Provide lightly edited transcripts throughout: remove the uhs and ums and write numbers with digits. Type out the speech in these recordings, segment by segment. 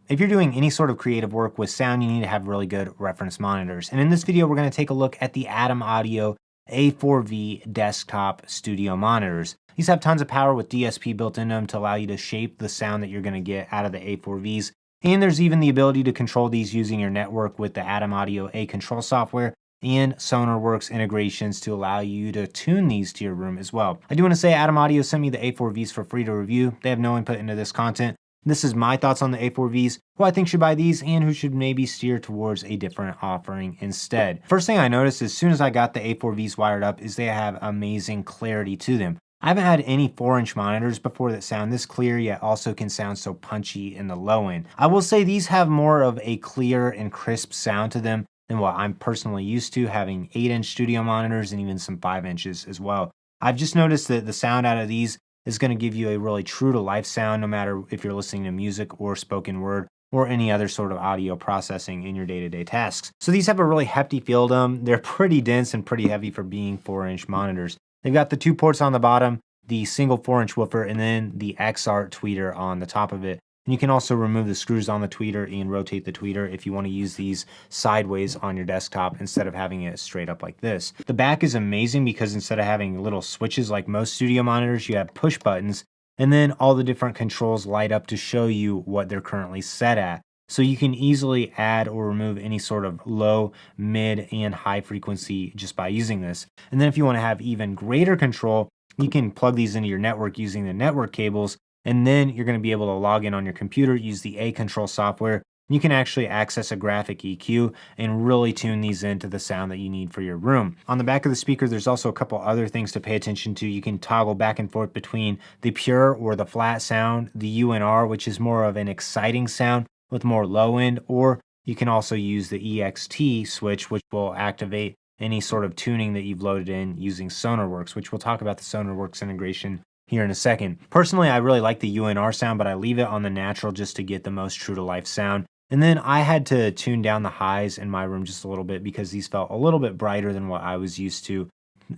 If you're doing any sort of creative work with sound, you need to have really good reference monitors. And in this video, we're going to take a look at the Adam Audio A4V desktop studio monitors. These have tons of power with DSP built into them to allow you to shape the sound that you're going to get out of the A4Vs. And there's even the ability to control these using your network with the Adam Audio A control software and SonarWorks integrations to allow you to tune these to your room as well. I do want to say Adam Audio sent me the A4Vs for free to review. They have no input into this content. This is my thoughts on the A4Vs, who I think should buy these and who should maybe steer towards a different offering instead. First thing I noticed as soon as I got the A4Vs wired up is they have amazing clarity to them. I haven't had any 4-inch monitors before that sound this clear yet also can sound so punchy in the low end. I will say these have more of a clear and crisp sound to them than what I'm personally used to, having 8-inch studio monitors and even some 5 inches as well. I've just noticed that the sound out of these is going to give you a really true to life sound no matter if you're listening to music or spoken word or any other sort of audio processing in your day-to-day tasks. So these have a really hefty feel to them. They're pretty dense and pretty heavy for being 4-inch monitors. They've got the 2 ports on the bottom, the single 4-inch woofer, and then the XR tweeter on the top of it. And you can also remove the screws on the tweeter and rotate the tweeter if you want to use these sideways on your desktop instead of having it straight up like this. The back is amazing because instead of having little switches like most studio monitors, you have push buttons, and then all the different controls light up to show you what they're currently set at. So you can easily add or remove any sort of low, mid, and high frequency just by using this. And then if you want to have even greater control, you can plug these into your network using the network cables, and then you're going to be able to log in on your computer, use the A control software. You can actually access a graphic EQ and really tune these into the sound that you need for your room. On the back of the speaker, there's also a couple other things to pay attention to. You can toggle back and forth between the pure or the flat sound, the UNR, which is more of an exciting sound with more low end, or you can also use the EXT switch, which will activate any sort of tuning that you've loaded in using SonarWorks, which we'll talk about the SonarWorks integration here in a second. Personally, I really like the UNR sound, but I leave it on the natural just to get the most true to life sound. And then I had to tune down the highs in my room just a little bit because these felt a little bit brighter than what I was used to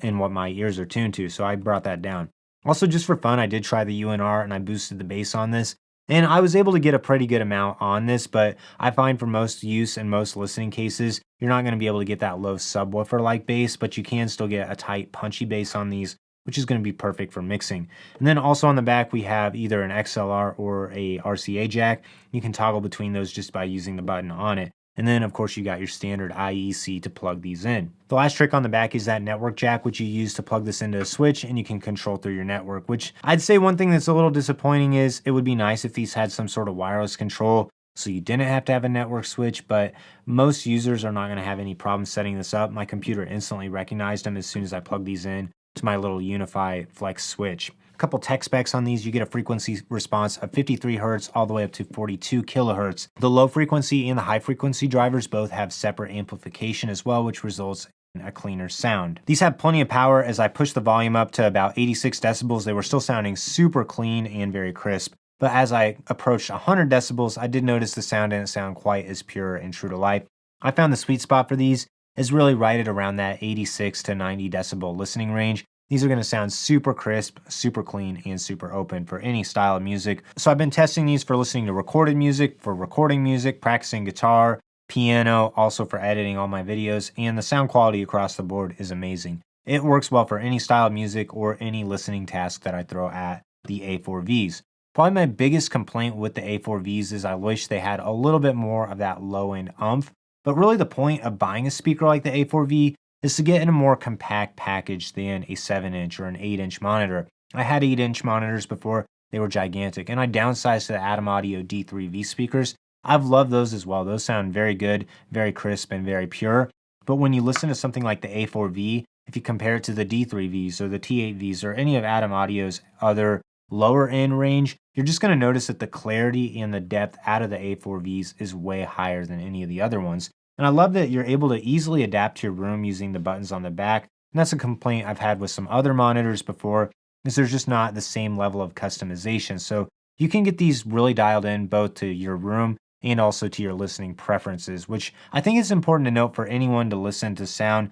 and what my ears are tuned to, so I brought that down. Also, just for fun, I did try the UNR and I boosted the bass on this. And I was able to get a pretty good amount on this, but I find for most use and most listening cases, you're not going to be able to get that low subwoofer-like bass, but you can still get a tight, punchy bass on these, which is going to be perfect for mixing. And then also on the back, we have either an XLR or a RCA jack. You can toggle between those just by using the button on it. And then, of course, you got your standard IEC to plug these in. The last trick on the back is that network jack, which you use to plug this into a switch and you can control through your network, which I'd say one thing that's a little disappointing is it would be nice if these had some sort of wireless control so you didn't have to have a network switch, but most users are not going to have any problem setting this up. My computer instantly recognized them as soon as I plugged these in to my little Unify Flex switch. A couple tech specs on these: you get a frequency response of 53 Hertz all the way up to 42 kilohertz. The low frequency and the high frequency drivers both have separate amplification as well, which results in a cleaner sound. These have plenty of power. As I pushed the volume up to about 86 decibels, they were still sounding super clean and very crisp. But as I approached 100 decibels, I did notice the sound didn't sound quite as pure and true to life. I found the sweet spot for these is really right at around that 86 to 90 decibel listening range. These are going to sound super crisp, super clean, and super open for any style of music. So I've been testing these for listening to recorded music, for recording music, practicing guitar, piano, also for editing all my videos, and the sound quality across the board is amazing. It works well for any style of music or any listening task that I throw at the A4Vs. Probably my biggest complaint with the A4Vs is I wish they had a little bit more of that low-end oomph, but really the point of buying a speaker like the A4V is to get in a more compact package than a 7-inch or an 8-inch monitor. I had 8-inch monitors before, they were gigantic, and I downsized to the Adam Audio D3V speakers. I've loved those as well. Those sound very good, very crisp, and very pure. But when you listen to something like the A4V, if you compare it to the D3Vs or the T8Vs or any of Adam Audio's other lower end range, you're just going to notice that the clarity and the depth out of the A4Vs is way higher than any of the other ones. And I love that you're able to easily adapt to your room using the buttons on the back. And that's a complaint I've had with some other monitors before, is there's just not the same level of customization. So you can get these really dialed in both to your room and also to your listening preferences, which I think is important to note for anyone to listen to sound.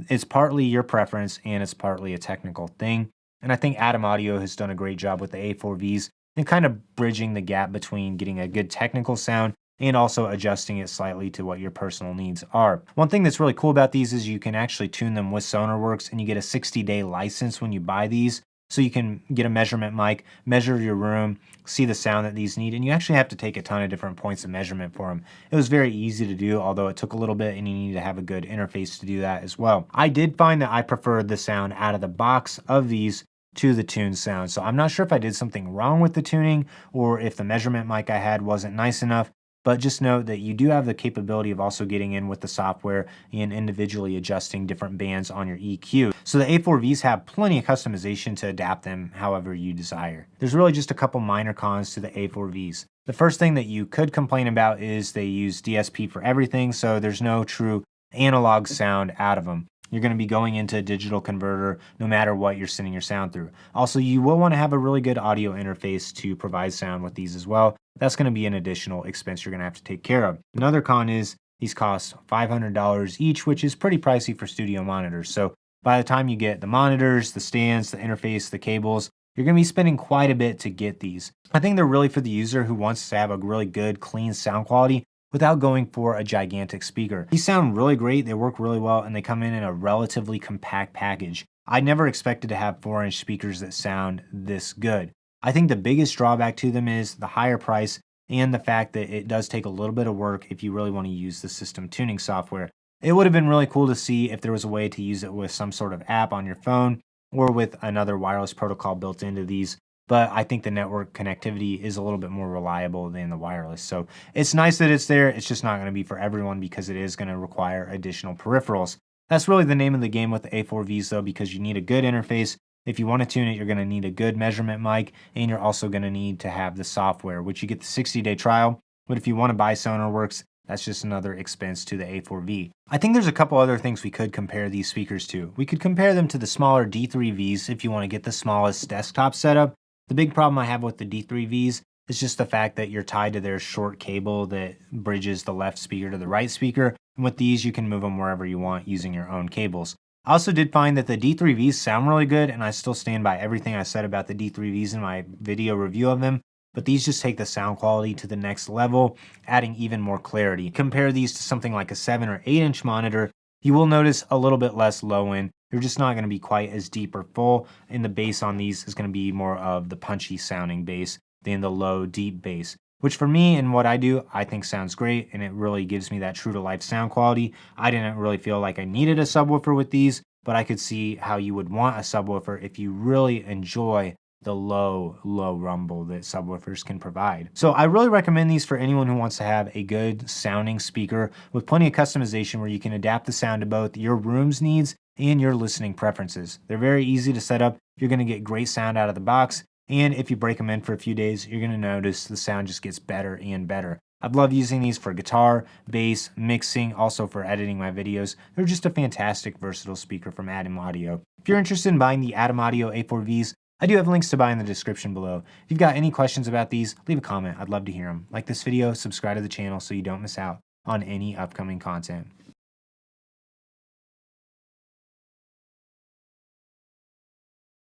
It's partly your preference and it's partly a technical thing. And I think Adam Audio has done a great job with the A4Vs and kind of bridging the gap between getting a good technical sound and also adjusting it slightly to what your personal needs are. One thing that's really cool about these is you can actually tune them with SonarWorks, and you get a 60-day license when you buy these. So you can get a measurement mic, measure your room, see the sound that these need, and you actually have to take a ton of different points of measurement for them. It was very easy to do, although it took a little bit and you need to have a good interface to do that as well. I did find that I preferred the sound out of the box of these to the tuned sound. So I'm not sure if I did something wrong with the tuning or if the measurement mic I had wasn't nice enough. But just note that you do have the capability of also getting in with the software and individually adjusting different bands on your EQ. So the A4Vs have plenty of customization to adapt them however you desire. There's really just a couple minor cons to the A4Vs. The first thing that you could complain about is they use DSP for everything, so there's no true analog sound out of them. You're going to be going into a digital converter no matter what you're sending your sound through. Also, you will want to have a really good audio interface to provide sound with these as well. That's going to be an additional expense you're going to have to take care of. Another con is these cost $500 each, which is pretty pricey for studio monitors. So by the time you get the monitors, the stands, the interface, the cables, you're going to be spending quite a bit to get these. I think they're really for the user who wants to have a really good, clean sound quality without going for a gigantic speaker. These sound really great, they work really well, and they come in a relatively compact package. I never expected to have 4-inch speakers that sound this good. I think the biggest drawback to them is the higher price and the fact that it does take a little bit of work if you really want to use the system tuning software. It would have been really cool to see if there was a way to use it with some sort of app on your phone or with another wireless protocol built into these. But I think the network connectivity is a little bit more reliable than the wireless. So it's nice that it's there. It's just not going to be for everyone because it is going to require additional peripherals. That's really the name of the game with the A4Vs though, because you need a good interface. If you want to tune it, you're going to need a good measurement mic, and you're also going to need to have the software, which you get the 60-day trial. But if you want to buy SonarWorks, that's just another expense to the A4V. I think there's a couple other things we could compare these speakers to. We could compare them to the smaller D3Vs if you want to get the smallest desktop setup. The big problem I have with the D3Vs is just the fact that you're tied to their short cable that bridges the left speaker to the right speaker. And with these, you can move them wherever you want using your own cables. I also did find that the D3Vs sound really good, and I still stand by everything I said about the D3Vs in my video review of them. But these just take the sound quality to the next level, adding even more clarity. Compare these to something like a 7 or 8-inch monitor, you will notice a little bit less low end. They're just not going to be quite as deep or full, and the bass on these is going to be more of the punchy sounding bass than the low, deep bass, which for me and what I do, I think sounds great, and it really gives me that true to life sound quality. I didn't really feel like I needed a subwoofer with these, but I could see how you would want a subwoofer if you really enjoy the low rumble that subwoofers can provide. So I really recommend these for anyone who wants to have a good sounding speaker with plenty of customization where you can adapt the sound to both your room's needs and your listening preferences. They're very easy to set up. You're going to get great sound out of the box, and if you break them in for a few days, you're going to notice the sound just gets better and better. I've loved using these for guitar, bass, mixing, also for editing my videos. They're just a fantastic, versatile speaker from Adam Audio. If you're interested in buying the Adam Audio A4Vs, I do have links to buy in the description below. If you've got any questions about these, leave a comment. I'd love to hear them. Like this video, subscribe to the channel so you don't miss out on any upcoming content.